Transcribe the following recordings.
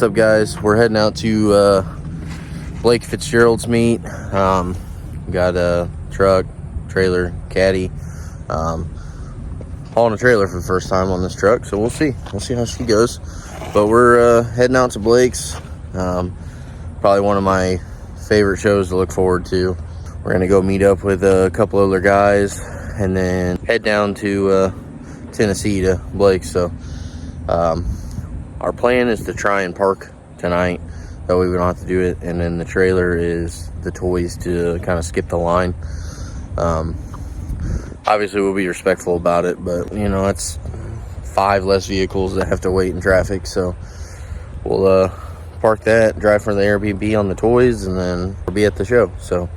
What's up, guys? We're heading out to Blake Fitzgerald's meet. Got a truck, trailer, caddy. Hauling a trailer for the first time on this truck, so we'll see how she goes. But we're heading out to Blake's. Probably one of my favorite shows to look forward to. We're gonna go meet up with a couple other guys and then head down to Tennessee to Blake's. So our plan is to try and park tonight, that way we don't have to do it. And then the trailer is the toys to kind of skip the line. Obviously we'll be respectful about it, but you know, it's 5 less vehicles that have to wait in traffic. So we'll park that, drive from the Airbnb on the toys, and then we'll be at the show. So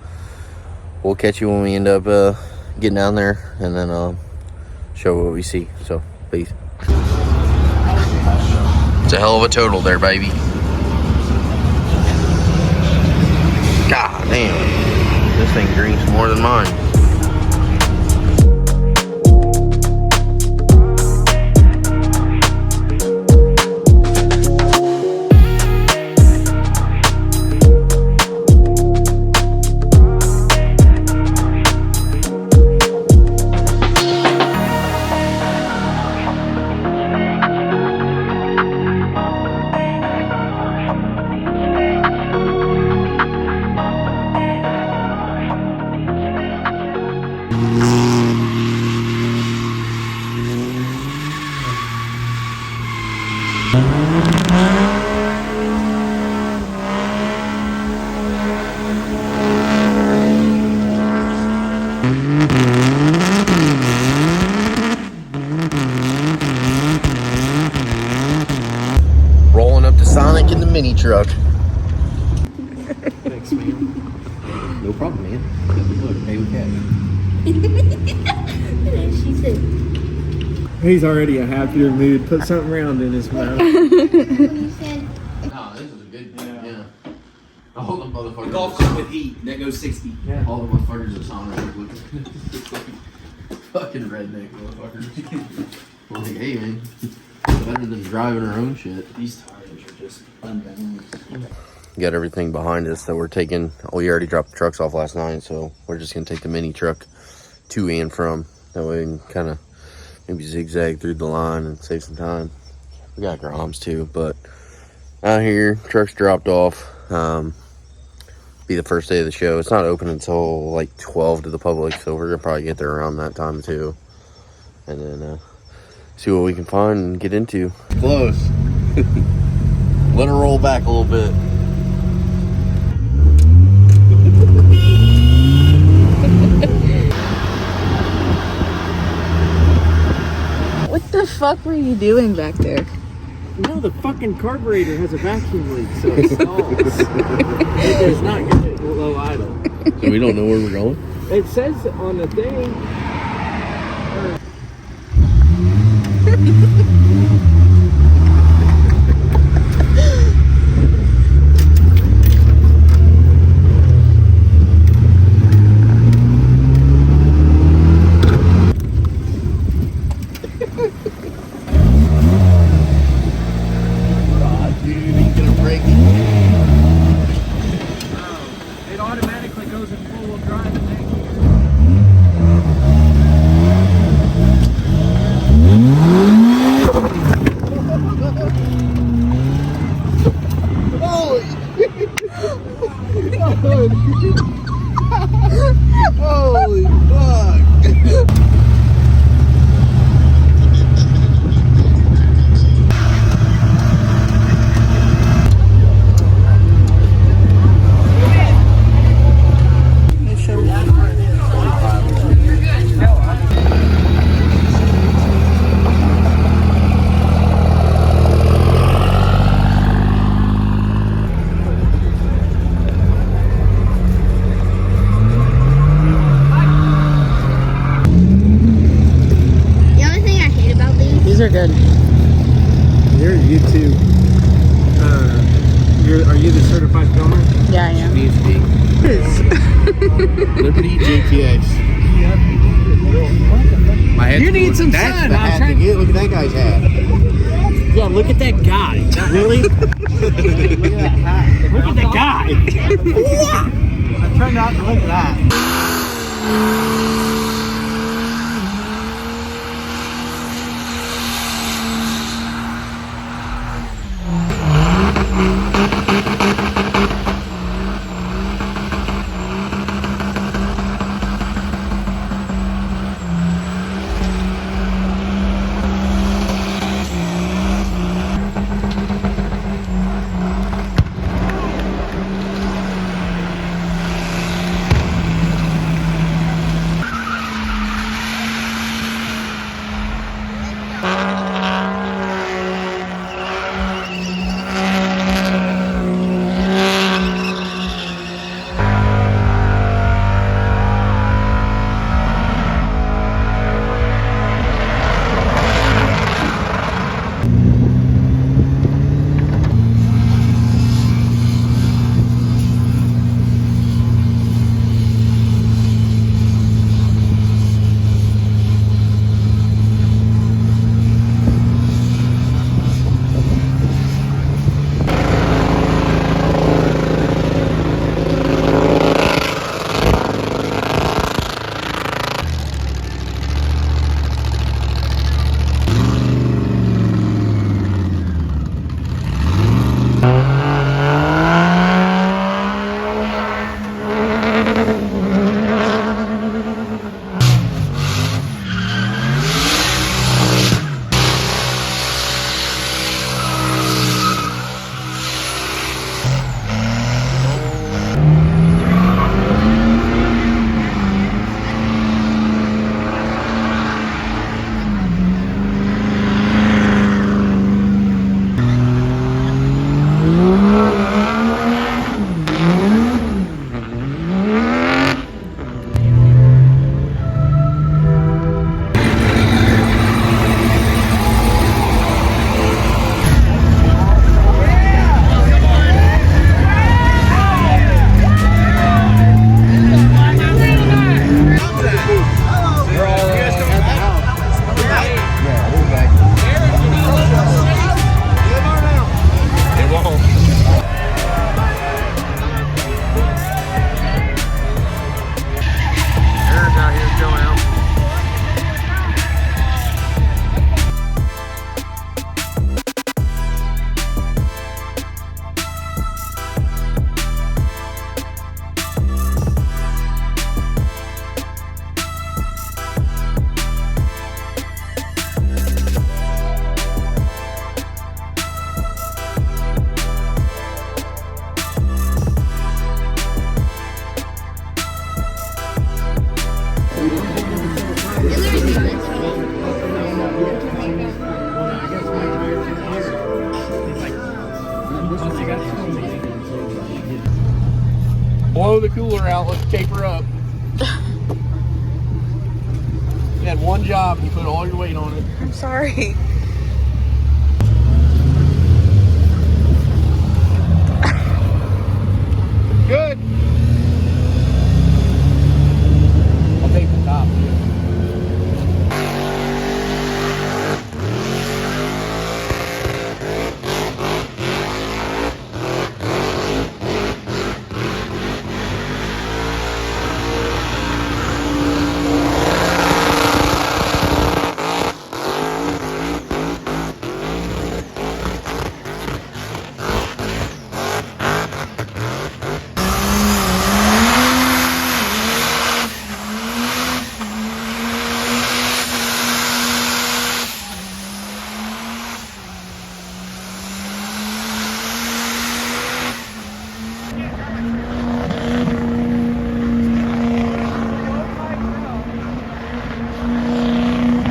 we'll catch you when we end up getting down there, and then show what we see. So peace. It's a hell of a total there, baby. God damn, this thing drinks more than mine. Rolling up to Sonic in the mini truck. Thanks, man. No problem, man. Look, pay with cash. She said, He's already a happier mood. Put something round in his mouth. you said, Oh, this is a good yeah. All the motherfuckers. Golf cart with heat that goes 60. Yeah. All the motherfuckers are Sonic looking. Fucking redneck motherfuckers. I'm like, hey man, better than driving our own shit. These tires are just unbalanced. Got everything behind us that we're taking. We already dropped the trucks off last night, so we're just gonna take the mini truck to and from. That way we can kind of maybe zigzag through the line and save some time. We got Groms too, but out here, truck's dropped off. Be the first day of the show. It's not open until like 12 to the public, so we're gonna probably get there around that time too, and then see what we can find and get into. Close. Let her roll back a little bit. What the fuck were you doing back there? No, the fucking carburetor has a vacuum leak, so it stalls. It does not get it low idle. So we don't know where we're going? It says on the thing. It automatically goes in full drive and then Holy fuck! These are good. You're YouTube. Are you the certified filmer? Yeah, I am. Needs to be. Liberty JTX. My head's You need cool. some That's sun. the I'm hat trying- to get. Look at that guy's hat. Yeah, look at that guy. Really? Look at that hat. Look at the guy. I try not to look at that. Blow the cooler out, let's taper up. You had one job, you put all your weight on it. I'm sorry. Good. I'll take the top.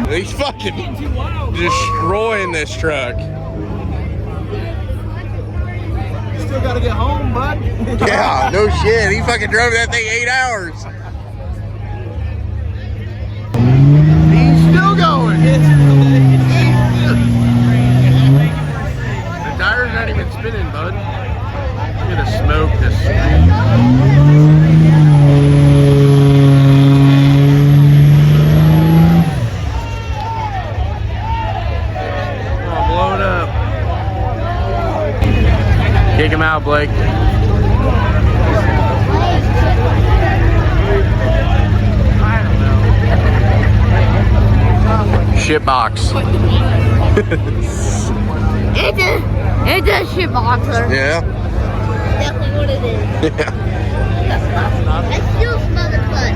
He's fucking destroying this truck. Still gotta get home, bud. Yeah, no shit. He fucking drove that thing 8 hours. He's still going. The tire's not even spinning, bud. Look at the smoke. Oh, blow it up. shit box. It's a shit boxer. Yeah. Definitely what it is. Yeah. I still smell the clutch.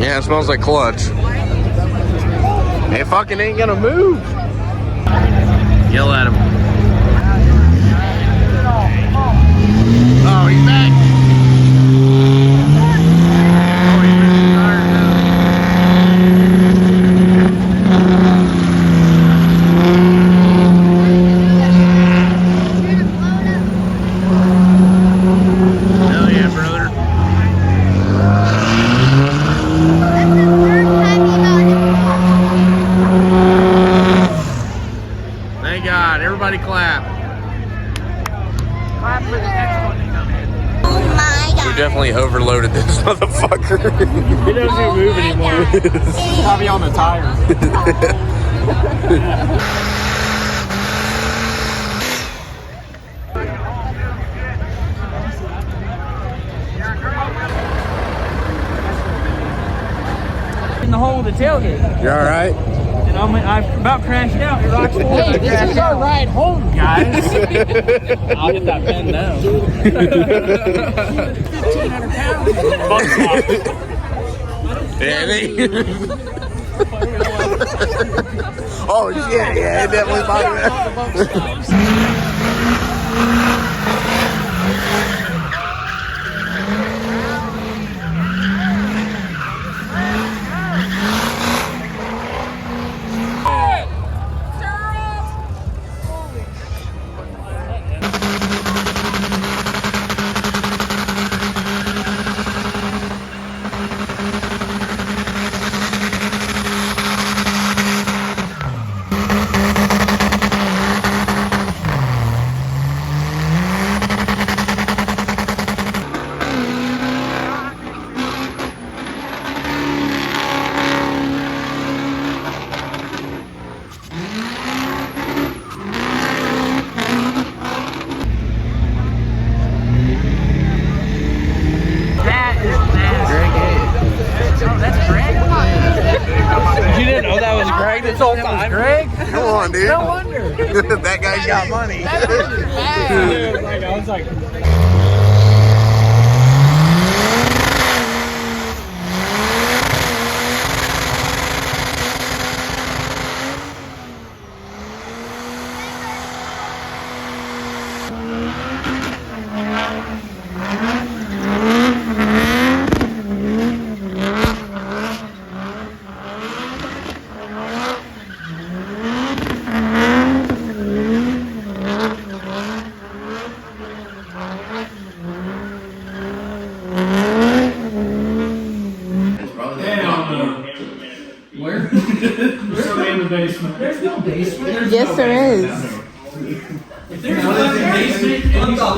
Yeah, it smells like clutch. It fucking ain't gonna move. Yell at him. Oh, he's back. Hell yeah, brother. Thank God. Everybody clap. Oh my We god. definitely overloaded this motherfucker. It doesn't even move anymore. It's probably on the tires. In the hole of the tailgate. You alright? And I've about crashed out. It rocks the hey, this is our ride home, guys. I'll get that pen now. 1,500 pounds. Yeah, oh shit, yeah, it definitely bothered me. You didn't know that was Greg this whole time? Greg? Come on, dude. No wonder. That guy's got money. I was like, there's no basement. Yes, there is. If there's no basement, there's not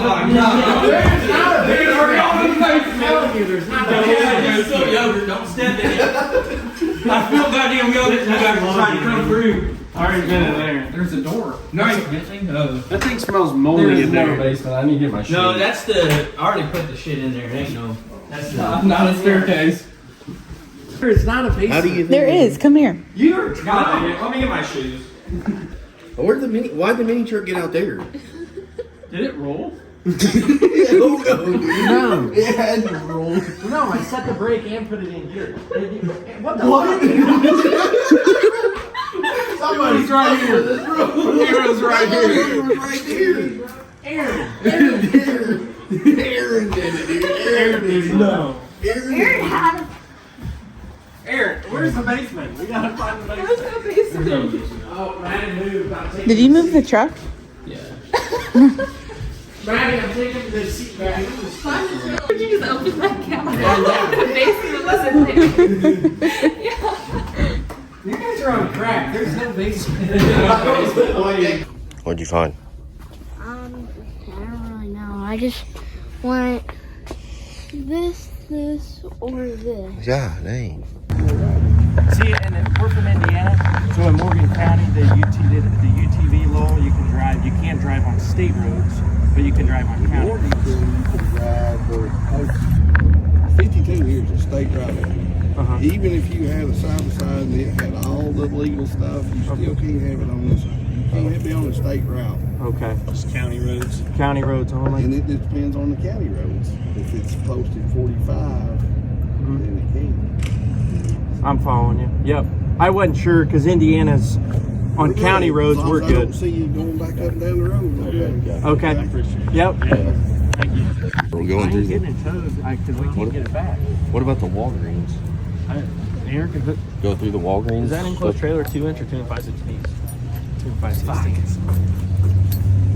a basement. There's still yogurt. Don't step in it. I feel goddamn yogurt. You guys are trying to come through. I already been in there. There's a door. No, That thing smells moldy in there. basement. I need to get my shit. No, that's the. I already put the shit in there. Ain't no. That's the. not a staircase. It's not a basement. How do you think? There is. Come here. You're. God, let me get my shoes. Why'd the mini truck get out there? Did it roll? No. It hadn't rolled. No, I set the brake and put it in gear. What the fuck? Somebody's right here. Hero's right here. Right here. Aaron did it, dude. Aaron did it. No. Aaron had a Aaron, where's the basement? We gotta find the basement. Oh, man, move. Did you move the truck? Brady, I'm taking the seat back. Would you just open that camera? The basement wasn't there. You guys are on crack. There's no basement. What'd you find? I don't really know. I just want this, or this. Yeah, dang. See, and we're from Indiana, so in Morgan County, the UTV law, you can drive. You can't drive on state roads, but you can drive on county roads. 52 years of state driving. Even if you had a side-by-side and it had all the legal stuff, you still can't have it on this. You can't be on a state route. Okay. It's county roads. County roads only. And it depends on the county roads. If it's posted 45, then it can. I'm following you. Yep. I wasn't sure because Indiana's on county roads. As long We're as I don't good. see you going back up and down the road. Okay. Okay. Yep. We're going through. Getting it towed because we can't get it back. What about the Walgreens? Aaron can hook. Go through the Walgreens. Is that enclosed trailer 2-inch or 2 and 5/16? 2 and 5/16.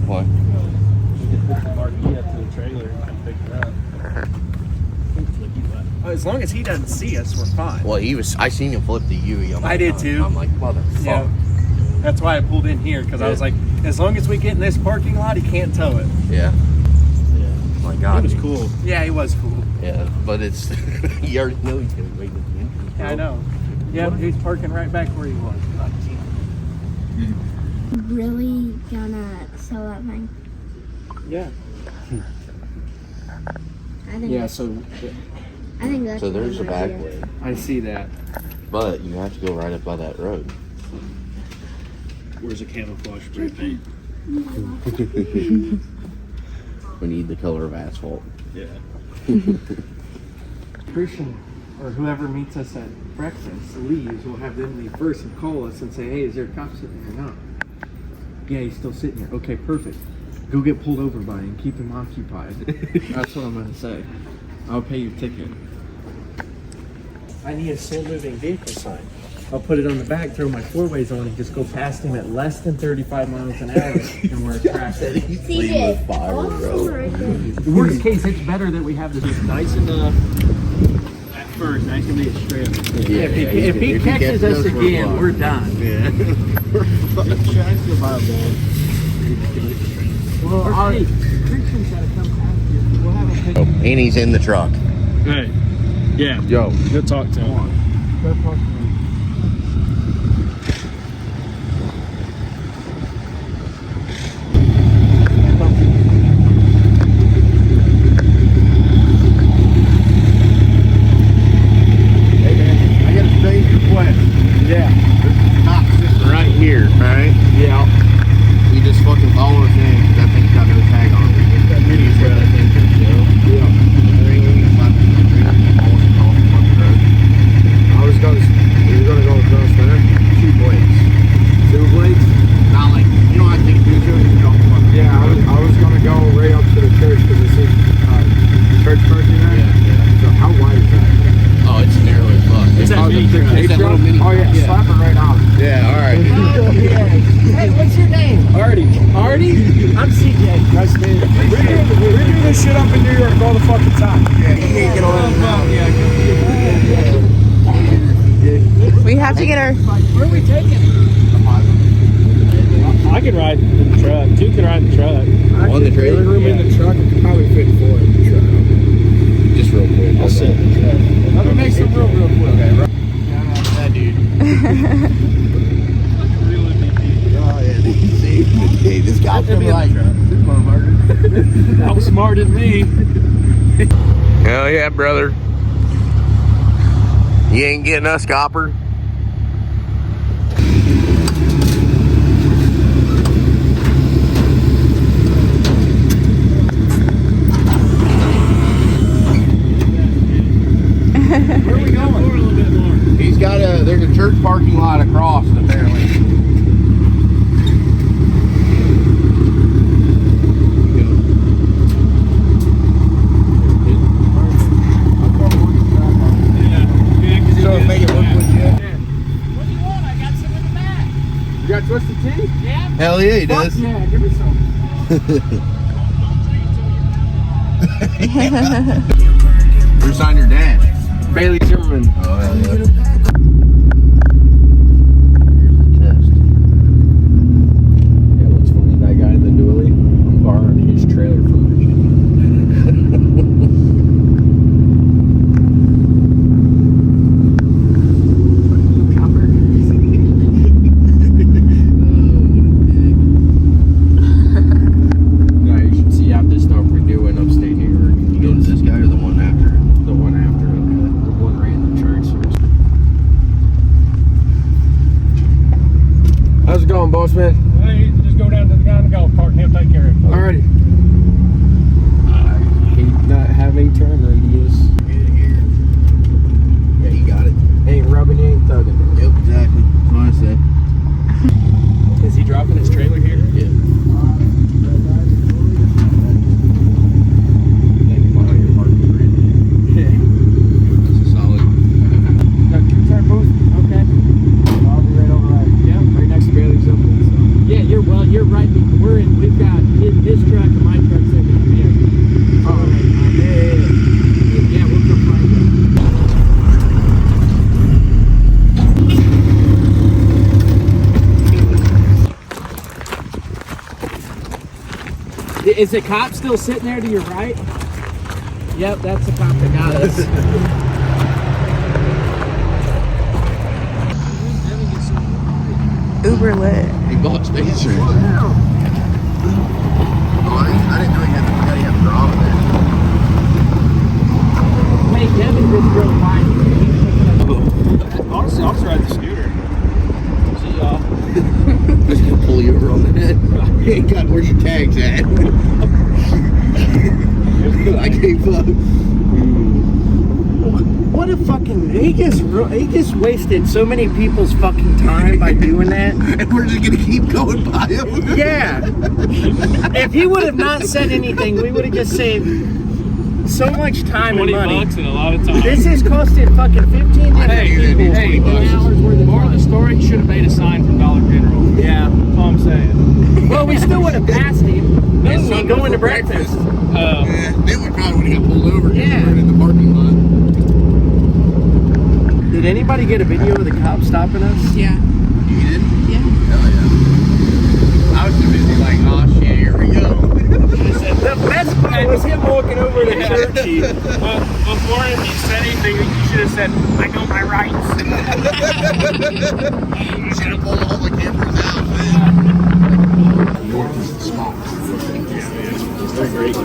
What? You can hook the marquee up to the trailer and come pick it up. As long as he doesn't see us, we're fine. Well, I seen him flip the UE. I did too. I'm like, motherfucker. Yeah. That's why I pulled in here because I was like, as long as we get in this parking lot, he can't tow it. Yeah. My God. He was cool. Yeah, he was cool. Yeah, but it's you already know he's gonna wait at the entrance. Yeah, I know. Yep, he's parking right back where he was. Really gonna sell that thing? Yeah. I think Yeah, that's, so I think that's So there's a good back idea. way, I see that. but you have to go right up by that road. Where's the camouflage spray paint? We need the color of asphalt. Yeah. Christian or whoever meets us at breakfast leaves, we'll have them leave first and call us and say, hey, is there a cop sitting there or not? Yeah, he's still sitting there. Okay, perfect. Go get pulled over by him. Keep him occupied. That's what I'm going to say. I'll pay your ticket. I need a slow moving vehicle sign. I'll put it on the back, throw my 4-ways on, and just go past him at less than 35 miles an hour, and we're attracted. CJ, awesome right there. Worst case, it's better that we have this nice enough. At first, I can be straight up. Yeah, if he catches us again, we're done. Yeah. Well, hey, Christian's got to come past you. We'll have a pick. And he's in the truck. Hey. Yeah. Yo. Go talk to him. Go talk to him. Hey man, I got a strange request. Yeah. There's a cop sitting right here, alright? Yeah. You just fucking follow us in, 'cause that thing's got no tag on it. It's that mini truck, that thing could go. Yeah. I think we can slap it in the tree and almost across the fucking road. We were gonna go across there. 2 blades. 2 blades? Not like, you don't have to take a picture, you can drop the fucking Yeah, I was gonna go right up to the church because it's church parking there. Yeah. So how wide is that? Oh, it's narrow as fuck. It's that mini truck. It's that little mini Oh yeah, truck. slap it right on. Yeah, alright. Hey, what's your name? Artie. Artie? I'm CJ. Nice to meet you. We're doing this shit up in New York all the fucking time. Yeah, you can't get on We have to get our. Where are we taking? I can ride in the truck. 2 can ride in the truck. On the trailer? Room in the truck. I could probably fit 4 in the truck. Just real quick. I'll sit in the truck. Let me make some real quick. Okay, right. That dude. Oh, yeah. See? Hey, this guy's gonna be like, this motherfucker. Outsmarted me. Hell yeah, brother. You ain't getting us, copper. Where are we going? A little bit more. He's got there's a church parking lot across, apparently. So make it look legit. What do you want? I got some in the back. You got Twisted Tea? Yeah. Hell yeah, he does. Yeah, give me some. Who signed your dad? Bailey Zimmerman. Oh, hell yeah. Here's the test. Yeah, what's funny, that guy in the dually, I'm borrowing his trailer from No, you should see out this stuff we're doing upstate New York. You go to this guy or the one after? The one after, the one right in the church. going, boss man? Hey, just go down to the guy in the golf cart and he'll take care of it. Alrighty. I hate not having turn radius. Yeah, you got it. Ain't rubbing, ain't thugging. Yep, exactly. That's what I say. Is he dropping his trailer here? Yeah. That's a solid. Got two turn booth? Okay. I'll be right over right. Yeah, right next to Bailey's open. So. Yeah, you're right. We've got his truck and my truck sitting out here. Oh, right. Yeah, we'll come find you. Is the cop still sitting there to your right? Yep, that's the cop that got us. Uber lit. He bought spacers. Oh, I didn't know he had the drama there. Hey, Kevin just drove by. Honestly, I'll just ride the scooter. See y'all. Just gonna pull you over on the head. He ain't got where your tags at. I can't fuck. What a fucking he just wasted so many people's fucking time by doing that. And we're just gonna keep going by him. Yeah. If he would have not said anything, we would have just saved so much time and money. $20 and a lot of time. This has costed fucking 15 different people. Hey, hours worth of more of the story, should have made a sign from Dollar General. Yeah. That's all I'm saying. Well, we still would have passed him. And going to breakfast. Yeah, then we probably would have got pulled over. Yeah. We're in the parking lot. Did anybody get a video of the cop stopping us? Yeah. You did? Yeah. Hell yeah. I was too busy like, oh shit, here we go. The best part was him walking over to Churchy. Well, before he said anything, you should have said, I know my rights. You should have pulled all the cameras out, man. North is the spot. They're great.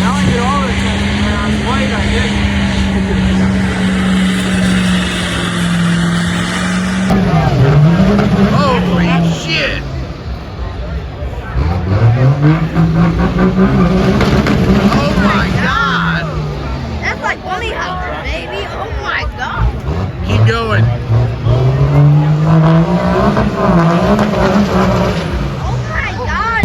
Now I get all the attention, man. I was white, I didn't. Holy shit! Oh my god! That's like bunny hoppers, baby. Oh my god. Keep going. Oh my god.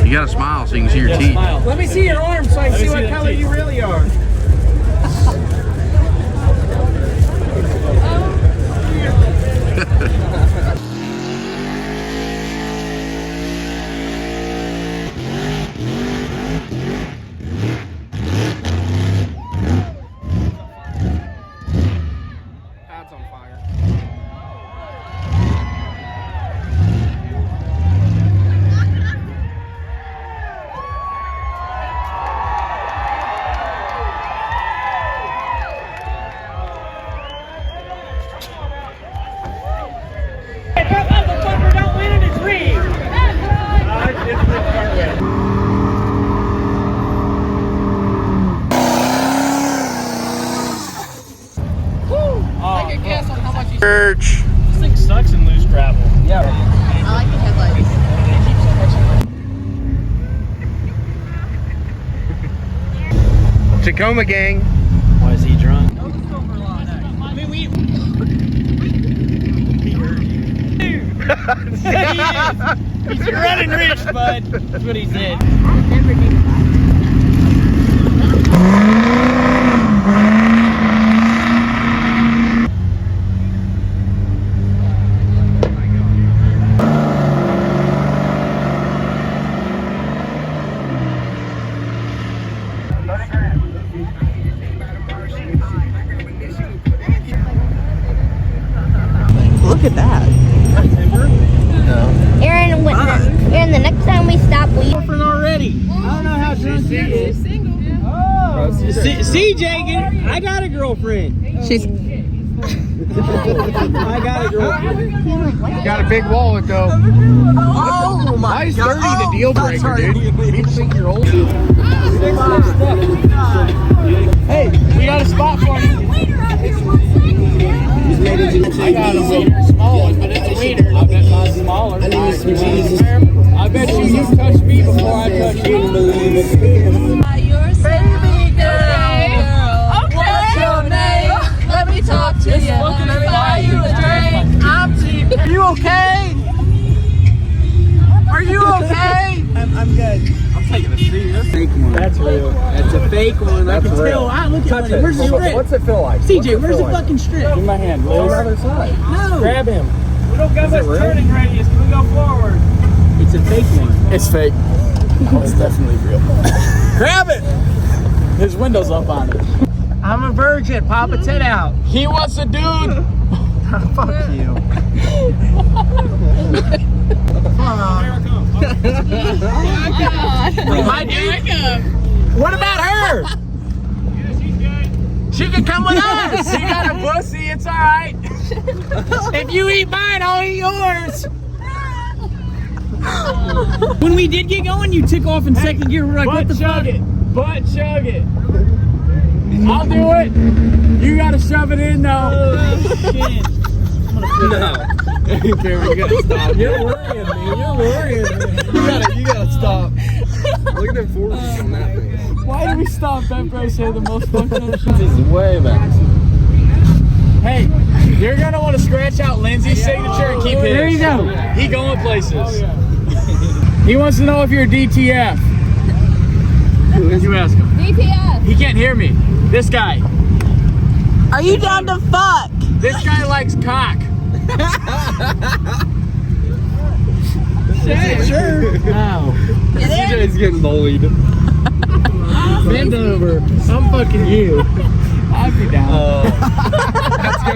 You gotta smile so you can see your teeth. Smile. Let me see your arms so I can see what color you really are. Pad's on fire. Church. This thing sucks in loose gravel. Yeah. I like the headlights. Tacoma gang. Why is he drunk? He's running rich, bud. That's what he said. Look at that. Aaron, the next time we stop, we. Girlfriend already. I don't know how drunk he is. Oh. CJ, I got a girlfriend. She's I got a girlfriend. You got a big wallet though. oh my Nice god. 30 the deal breaker, dude. People think you're old. Hey, we got a spot for you. I got a wiener, small one, but it's a wiener. I bet mine's smaller. I bet you touched me before I touched you. Baby girl. Okay. What's your name? Let me talk to you. Let me buy you a drink. I'm cheap. Are you okay? Are you okay? I'm good. I'm taking a seat. Fake one. That's real. That's a fake one. I can tell. Look at it. Where's the strip? What's it feel like? CJ, where's the fucking strip? Give my hand, Liz. On the other side. No. Grab him. We don't got much turning radius. Can we go forward? It's a fake one. It's fake. It's definitely real. Grab it! His window's up on it. I'm a virgin. Pop its head out. He wants a dude. Fuck you. My dude. What about her? She can come with us. She got a pussy. It's all right. If you eat mine, I'll eat yours. When we did get going, you took off in second gear. We're like, what the fuck? Butt chug it. I'll do it. You gotta shove it in though. Oh, shit. No. Cameron, you gotta stop. You're worrying me. You're worrying me. You gotta stop. Look at them forces on that thing. Why do we stop that bro say the most fucked up shit? He's way back. Hey, you're gonna want to scratch out Lindsay's signature and keep his. There you go. He going places. Oh, yeah. He wants to know if you're a DTF. You ask him. DTF. He can't hear me. This guy. Are you down to fuck? This guy likes cock. Sure. No. CJ's getting bullied. Bend over. I'm fucking you. I'll be down. Let's go.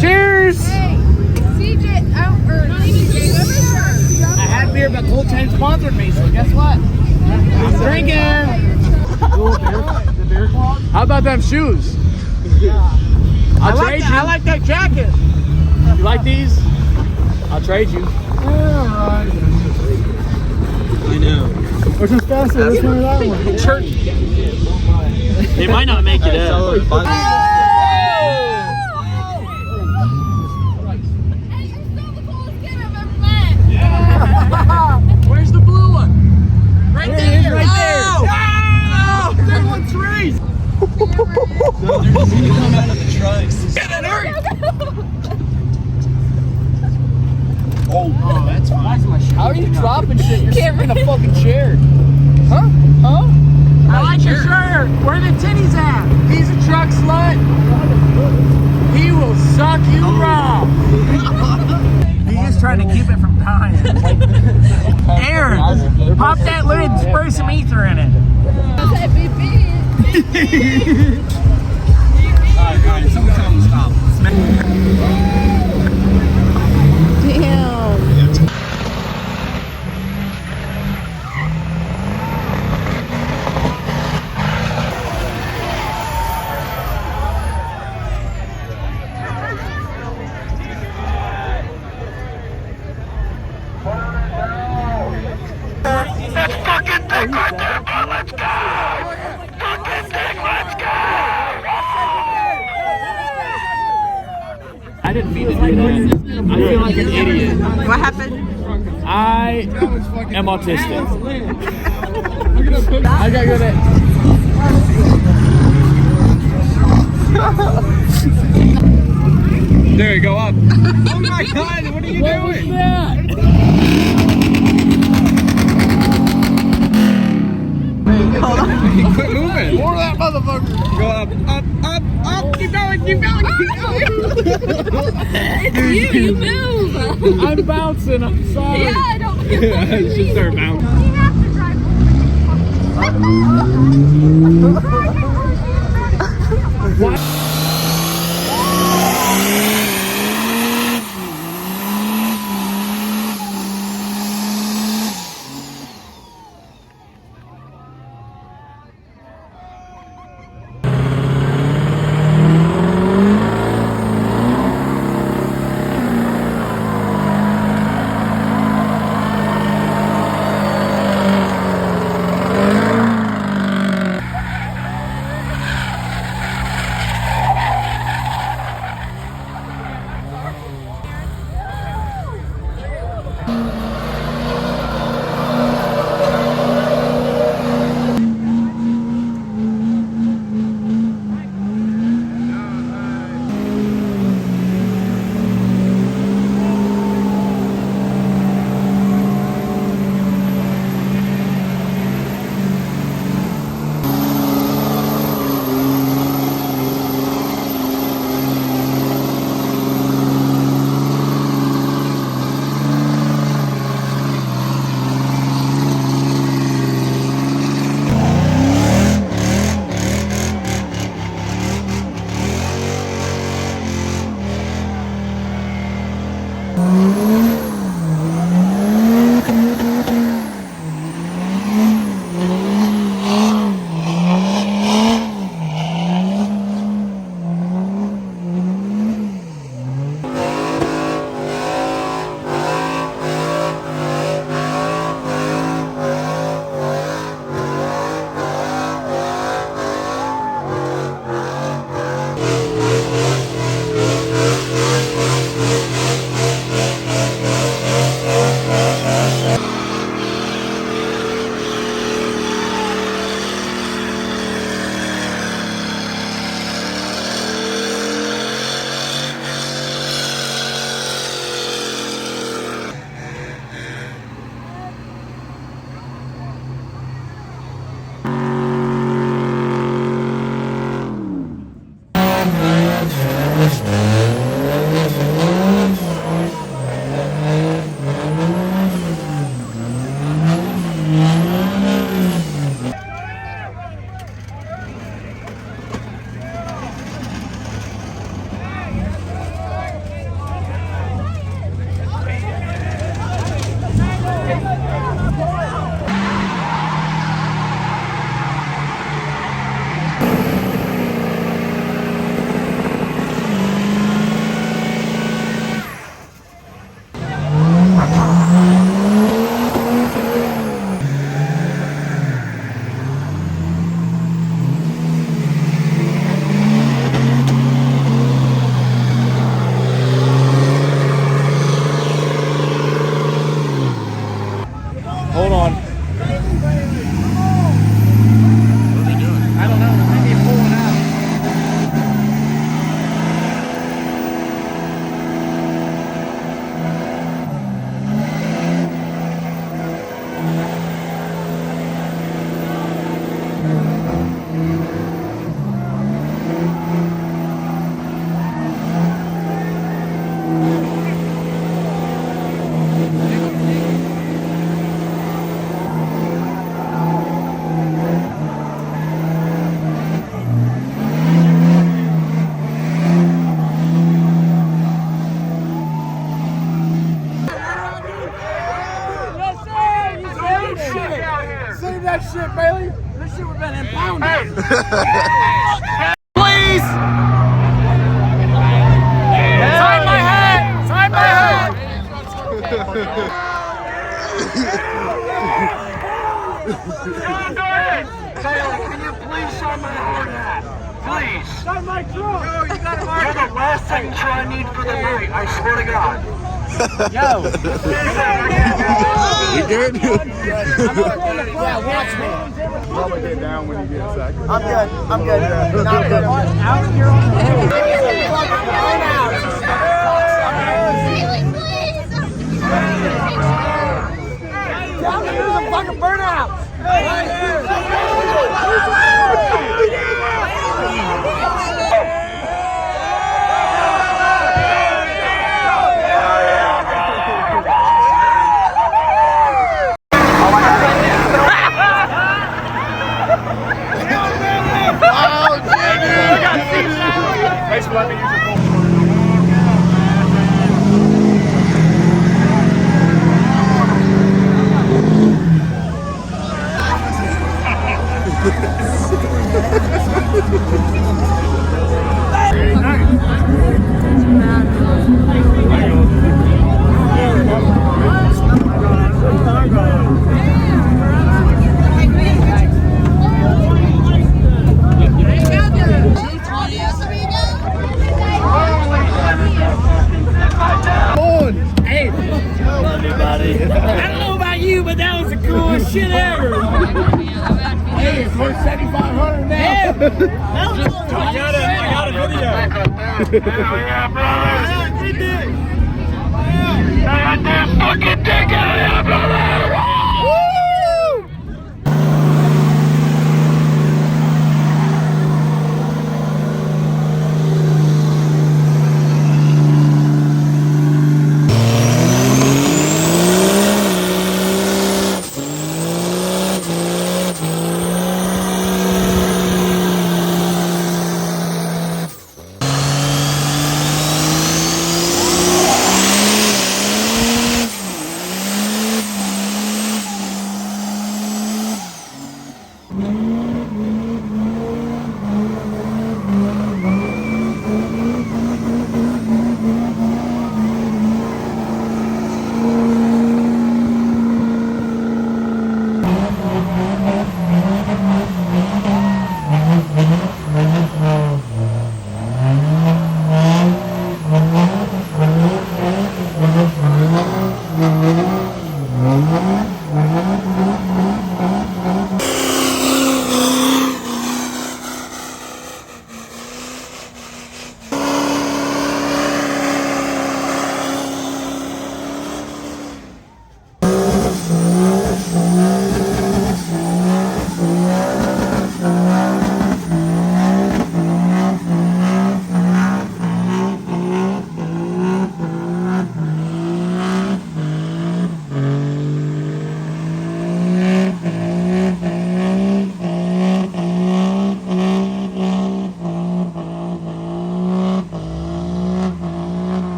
Cheers. Hey, CJ, or I had beer, but Cold Chain sponsored me, so guess what? I'm drinking. The beer clog? How about them shoes? I'll trade you. I like that jacket. You like these? I'll trade you. Alright. I know. Which one's faster? This one or that one? Church. They might not make it out. Where's the blue one? Right there. Right there. Oh! That one's raised. They're just gonna come out of the trucks. Get it, hurry! Oh, that's That's fine. How are you dropping shit? You're sitting in a fucking chair. Huh? Huh? I like your shirt. Where the titties at? He's a truck slut. He will suck you raw. He's just trying to keep it from dying. Aaron, pop that lid and spray some ether in it. Alright, guys, someone tell him to stop. Damn. I didn't mean to do that. I feel like an idiot. What happened? I am autistic. I gotta go there. There you go up. Oh my god, what are you doing? What was that? Quit moving. More of that motherfucker. Go up, up, up, up. Keep going, keep going, keep going. It's you move. I'm bouncing, I'm sorry. Yeah, I don't I should start bouncing. You have to drive What? that shit, Bailey. This shit would have been impounded. Please! Sign my hat! Sign my hat! Taylor, can you please sign my hard hat? Please. Sign my truck. You're the last signature I need for the night. I swear to God. Yo. You good? Yeah, watch me. Probably get down when you get a second. I'm good. I'm good. Not good. Out here on the head. Down to do some fucking burnouts. Thanks for letting me use your phone. Shit ever! Hey, it's worth $7,500 now. I got a video. Hell yeah, brother! That damn fucking dick out of here, brother!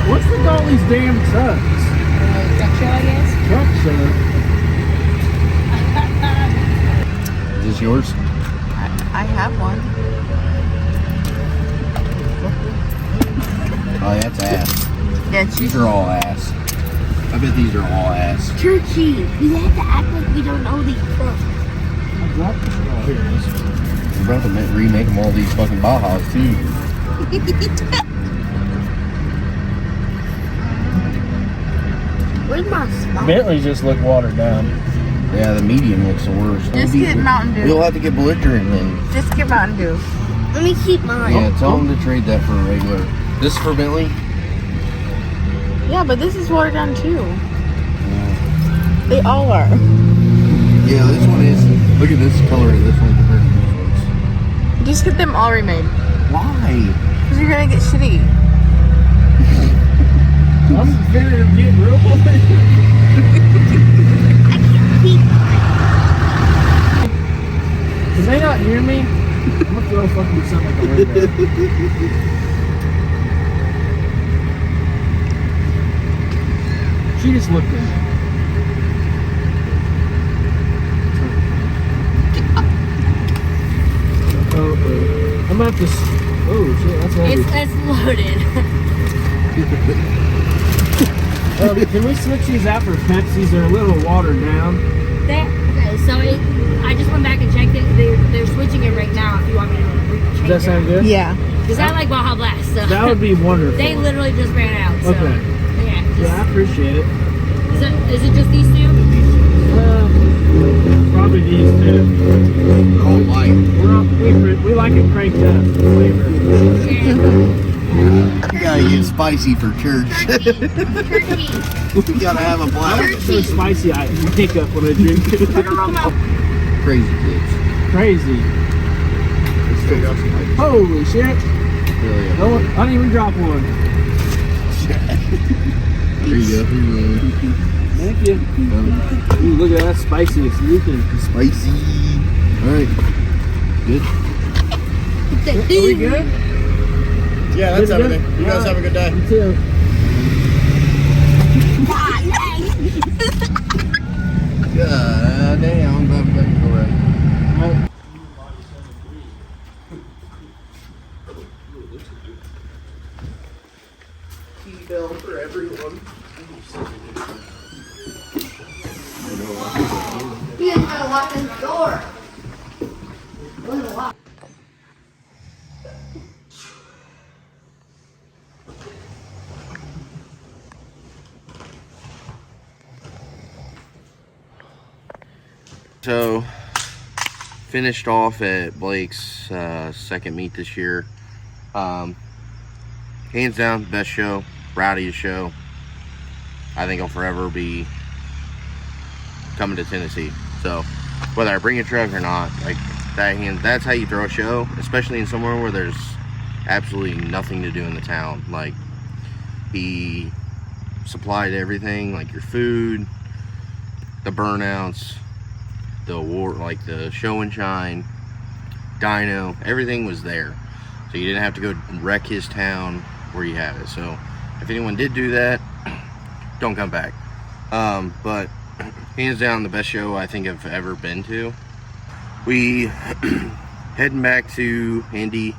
What's with all these damn trucks? Truck show, I guess. Truck show. Is this yours? I have one. Oh, that's ass. Yeah, These are all ass. I bet these are all ass. Turkey, we have to act like we don't know these trucks. We're about to remake them all these fucking Bajas too. Where's my spot? Bentleys just look watered down. Yeah, the medium looks the worst. Just get Mountain Dew. We'll have to get belligerent then. Just get Mountain Dew. Let me keep mine. Yeah, tell them to trade that for a regular. This is for Bentley? Yeah, but this is watered down too. They all are. Yeah, this one is. Look at this color of this one compared to these ones. Just get them all remade. Why? Because you're gonna get shitty. I'm figuring to get real bored. Can they not hear me? I'm gonna throw fucking something like a window. She just looked at me. I'm gonna have to. Oh shit, that's heavy. It's loaded. Can we switch these out for Pepsis? They're a little watered down. Okay, so I just went back and checked it. They're switching it right now. If you want me to change Does that sound good? Yeah. Because I like Baja Blast. So That would be wonderful. they literally just ran out. So, Okay. yeah. Yeah, I appreciate it. Is it just these two? Probably these two. Oh, my. We like it cranked up. Flavor. You gotta get spicy for church. You gotta have a I blast. like it so spicy. I hiccup when I drink it. Crazy kids. Crazy. Holy shit. Really. No, I didn't even drop one. There you go. Thank you. Ooh, look at that spicy. It's leaking. Spicy. All right. Good. Are we good? Yeah, that's Good, everything. good? You guys have a good day. You too. God damn, I'm about to go right. Right. Email for everyone. He has got to lock his door. Look at lock. So, finished off at Blake's second meet this year. Hands down, best show, rowdiest show. I think I'll forever be coming to Tennessee. So, whether I bring a truck or not, like that's how you throw a show, especially in somewhere where there's absolutely nothing to do in the town. Like, he supplied everything, like your food, the burnouts, the award, like the show and shine, dyno, everything was there. So you didn't have to go wreck his town where you have it. So if anyone did do that, don't come back. But hands down the best show I think I've ever been to. We heading back to Indy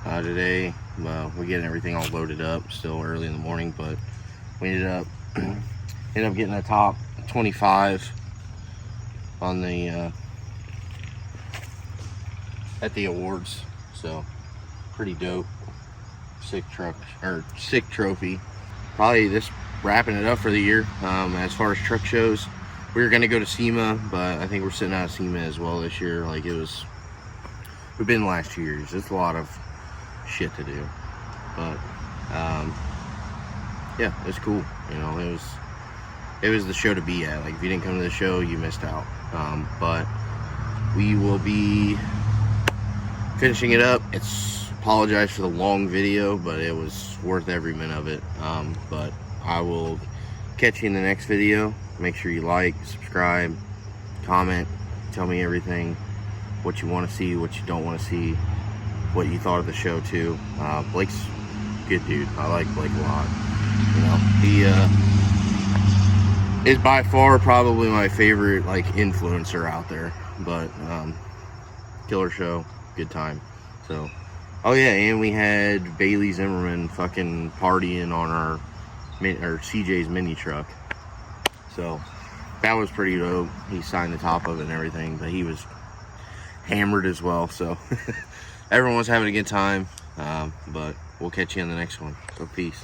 today. We're getting everything all loaded up, still early in the morning, but we ended up getting a top 25 on the at the awards. So pretty dope. Sick truck, or sick trophy. Probably this wrapping it up for the year. As far as truck shows, we were gonna go to SEMA, but I think we're sitting out of SEMA as well this year. Like, we've been the last 2 years. It's a lot of shit to do, but yeah, it's cool. You know, it was the show to be at. Like, if you didn't come to the show, you missed out. But we will be finishing it up. Apologize for the long video, but it was worth every minute of it. But I will catch you in the next video. Make sure you like, subscribe, comment, tell me everything, what you want to see, what you don't want to see, what you thought of the show too. Blake's a good dude. I like Blake a lot. You know, he is by far probably my favorite, like, influencer out there. But killer show, good time. So, oh yeah, and we had Bailey Zimmerman fucking partying on our CJ's mini truck. So that was pretty dope. He signed the top of it and everything, but he was hammered as well. So everyone was having a good time. But we'll catch you in the next one. So peace.